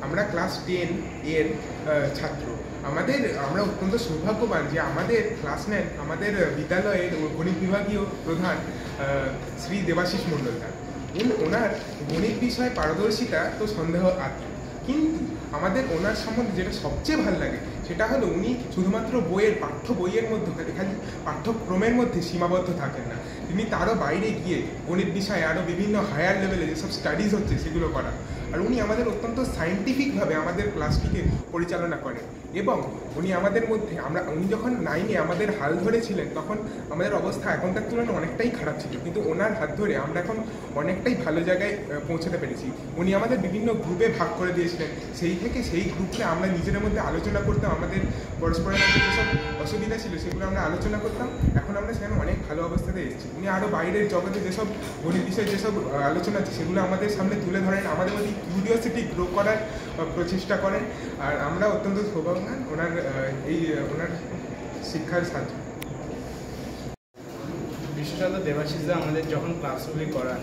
আমরা ক্লাস 10 এর ছাত্র। আমরা অত্যন্ত সৌভাগ্যবান যে আমাদের ক্লাস নেন আমাদের বিদ্যালয়ের গণিত বিভাগীয় প্রধান শ্রী দেবাশিস মণ্ডলদার। ওনার গণিত বিষয়ে পারদর্শিতা তো সন্দেহ আছে, কিন্তু আমাদের ওনার সম্বন্ধে যেটা সবচেয়ে ভালো লাগে সেটা হলো উনি শুধুমাত্র পাঠ্য বইয়ের মধ্যে খালি পাঠ্যক্রমের মধ্যে সীমাবদ্ধ থাকেন না, তিনি তারও বাইরে গিয়ে গণিত বিষয়ে আরও বিভিন্ন হায়ার লেভেলে যেসব স্টাডিজ হচ্ছে সেগুলো করা। আর উনি আমাদের অত্যন্ত সায়েন্টিফিকভাবে আমাদের ক্লাসটিকে পরিচালনা করেন এবং উনি যখন 9-এ আমাদের হাল ধরেছিলেন তখন আমাদের অবস্থা এখনকার তুলনায় অনেকটাই খারাপ ছিল, কিন্তু ওনার হাত ধরে আমরা এখন অনেকটাই ভালো জায়গায় পৌঁছাতে পেরেছি। উনি আমাদের বিভিন্ন গ্রুপে ভাগ করে দিয়েছিলেন, সেই গ্রুপে আমরা নিজেদের মধ্যে আলোচনা করতাম, আমাদের পরস্পরের মধ্যে যেসব অসুবিধা ছিল সেগুলো আমরা আলোচনা করতাম। এখন আমরা সেখানে অনেক ভালো অবস্থাতে এসেছি। উনি আরও বাইরের জগতে যেসব গণিত বিষয়ে যেসব আলোচনা আছে সেগুলো আমাদের সামনে তুলে ধরেন, আমাদের মধ্যে কিউরিওসিটি গ্রো করার প্রচেষ্টা করেন। আর আমরা অত্যন্ত সৌভাগ্যবান ওনার শিক্ষার সাহায্য। বিশেষত দেবাশিসদা আমাদের যখন ক্লাসগুলি করান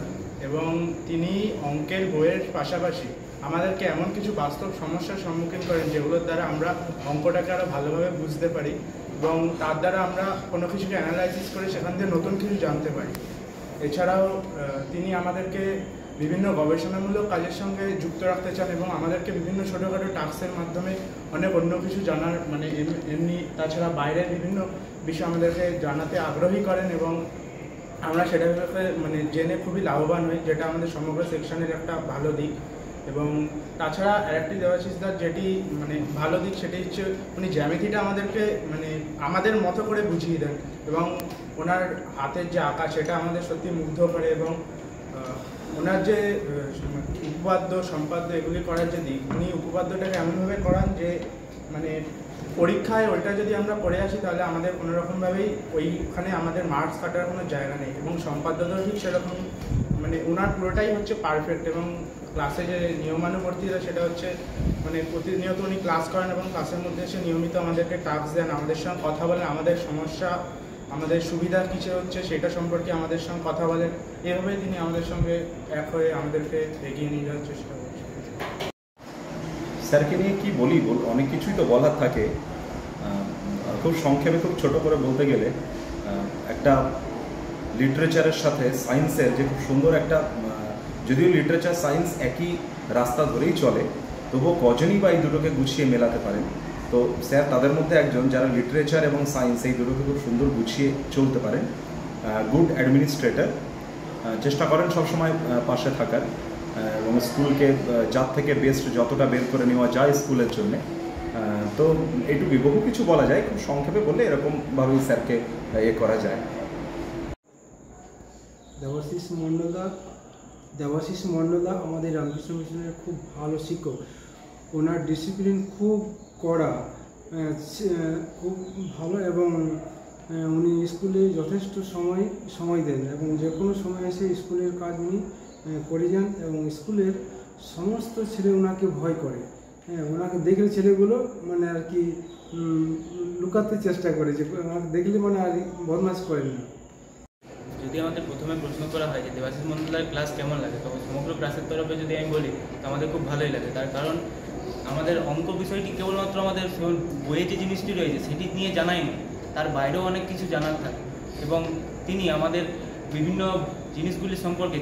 এবং তিনি অঙ্কের বইয়ের পাশাপাশি আমাদেরকে এমন কিছু বাস্তব সমস্যার সম্মুখীন করেন যেগুলোর দ্বারা আমরা অঙ্কটাকে আরও ভালোভাবে বুঝতে পারি এবং তার দ্বারা আমরা কোনো কিছুকে অ্যানালাইসিস করে সেখান থেকে নতুন কিছু জানতে পারি। এছাড়াও তিনি আমাদেরকে বিভিন্ন গবেষণামূলক কাজের সঙ্গে যুক্ত রাখতে চান এবং আমাদেরকে বিভিন্ন ছোটোখাটো টাস্কের মাধ্যমে অনেক অন্য কিছু জানার এমনি তাছাড়া বাইরের বিভিন্ন বিষয় আমাদেরকে জানাতে আগ্রহী করেন এবং আমরা সেটা জেনে খুবই লাভবান হই, যেটা আমাদের সমগ্র সেকশনের একটা ভালো দিক। এবং তাছাড়া আরেকটি দেবাশিসদার যেটি ভালো দিক সেটি হচ্ছে উনি জ্যামিতিটা আমাদেরকে আমাদের মতো করে বুঝিয়ে দেন এবং ওনার হাতের যে আঁকা সেটা আমাদের সত্যি মুগ্ধ করে এবং ওনার যে উপপাদ্য সম্পাদ্য এগুলি করার যে দিক, উনি উপপাদ্যটাকে এমনভাবে করান যে পরীক্ষায় ওইটা যদি আমরা পড়ে আসি তাহলে আমাদের কোনোরকমভাবেই ওইখানে আমাদের মার্কস কাটার কোনো জায়গা নেই এবং সম্পাদ্যটাও ঠিক সেরকম ওনার পুরোটাই হচ্ছে পারফেক্ট। এবং ক্লাসে যে নিয়মানুবর্তিতা সেটা হচ্ছে প্রতিনিয়ত উনি ক্লাস করেন এবং ক্লাসের মধ্যে এসে নিয়মিত আমাদেরকে টাস্ক দেন, আমাদের সঙ্গে কথা বলেন, আমাদের সমস্যা আমাদের সুবিধা কিছু হচ্ছে সেটা সম্পর্কে আমাদের সঙ্গে কথা বলেন। এভাবেই তিনি আমাদের সঙ্গে এক হয়ে আমাদেরকে এগিয়ে নিয়ে যাওয়ার চেষ্টা করছেন। স্যারকে নিয়ে কি বলি, অনেক কিছুই তো বলার থাকে। খুব সংক্ষেপে খুব ছোট করে বলতে গেলে একটা লিটারেচারের সাথে সায়েন্সের যে খুব সুন্দর একটা, যদিও লিটারেচার সায়েন্স একই রাস্তা ধরেই চলে, তবুও কজনই বা এই দুটোকে গুছিয়ে মেলাতে পারেন। তো স্যার তাদের মধ্যে একজন যারা লিটারেচার এবং সায়েন্স এই দুটোকে খুব সুন্দর গুছিয়ে চলতে পারেন। গুড অ্যাডমিনিস্ট্রেটর, চেষ্টা করেন সবসময় পাশে থাকার এবং স্কুলকে যার থেকে বেস্ট যতটা বের করে নেওয়া যায় স্কুলের জন্যে। তো এইটুকুই, বহু কিছু বলা যায়, খুব সংক্ষেপে বললে এরকমভাবেই স্যারকে করা যায়। দেবাশিস মণ্ডলদা আমাদের রামকৃষ্ণ মিশনের খুব ভালো শিক্ষক। ওনার ডিসিপ্লিন খুব কড়া, খুব ভালো এবং উনি স্কুলে যথেষ্ট সময় দেন এবং যে কোনো সময় এসে স্কুলের কাজ উনি করে যান এবং স্কুলের সমস্ত ছেলে ওনাকে ভয় করে। ওনাকে দেখলে ছেলেগুলো আর কি লুকাতে চেষ্টা করে, যে ওনাকে দেখলে আর বদমাশ করেন না। যদি আমাদের প্রথমে প্রশ্ন করা হয় যে দেবাশিস মণ্ডলদার ক্লাস কেমন লাগে, তখন সমগ্র ক্লাসের তরফে যদি আমি বলি তো আমাদের খুব ভালোই লাগে। তার কারণ আমাদের অঙ্ক বিষয়টি কেবলমাত্র আমাদের বইয়ে যে জিনিসটি রয়েছে সেটি নিয়ে জানাই নয়, তার বাইরেও অনেক কিছু জানার থাকে এবং তিনি আমাদের বিভিন্ন জিনিসগুলি সম্পর্কে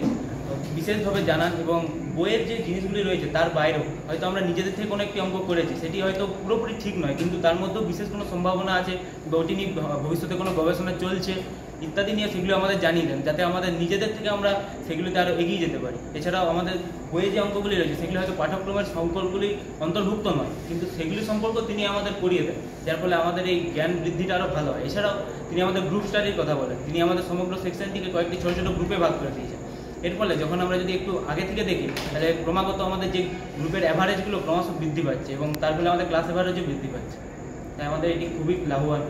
বিশেষভাবে জানান এবং বইয়ের যে জিনিসগুলি রয়েছে তার বাইরেও হয়তো আমরা নিজেদের থেকে কোনো একটি অঙ্ক করেছি, সেটি হয়তো পুরোপুরি ঠিক নয়, কিন্তু তার মধ্যেও বিশেষ কোনো সম্ভাবনা আছে বা ওটি নিয়ে ভবিষ্যতে কোনো গবেষণা চলছে ইত্যাদি নিয়ে সেগুলো আমাদের জানিয়ে দেন, যাতে আমাদের নিজেদের থেকে আমরা সেগুলিতে আরও এগিয়ে যেতে পারি। এছাড়াও আমাদের বইয়ে যে অঙ্কগুলি রয়েছে সেগুলি হয়তো পাঠ্যক্রমের সংকলগুলি অন্তর্ভুক্ত নয়, কিন্তু সেগুলি সম্পর্কে তিনি আমাদের করিয়ে দেন, যার ফলে আমাদের এই জ্ঞান বৃদ্ধিটা আরও ভালো হয়। এছাড়াও তিনি আমাদের গ্রুপ স্টাডির কথা বলেন, তিনি আমাদের সমগ্র সেকশনটিকে কয়েকটি ছোটো ছোটো গ্রুপে ভাগ করে দিয়েছেন। এর ফলে যখন আমরা যদি একটু আগে থেকে দেখি তাহলে ক্রমাগত আমাদের যে গ্রুপের অ্যাভারেজগুলো ক্রমশ বৃদ্ধি পাচ্ছে এবং তার ফলে আমাদের ক্লাস অ্যাভারেজও বৃদ্ধি পাচ্ছে, তাই আমাদের এটি খুবই লাভবান।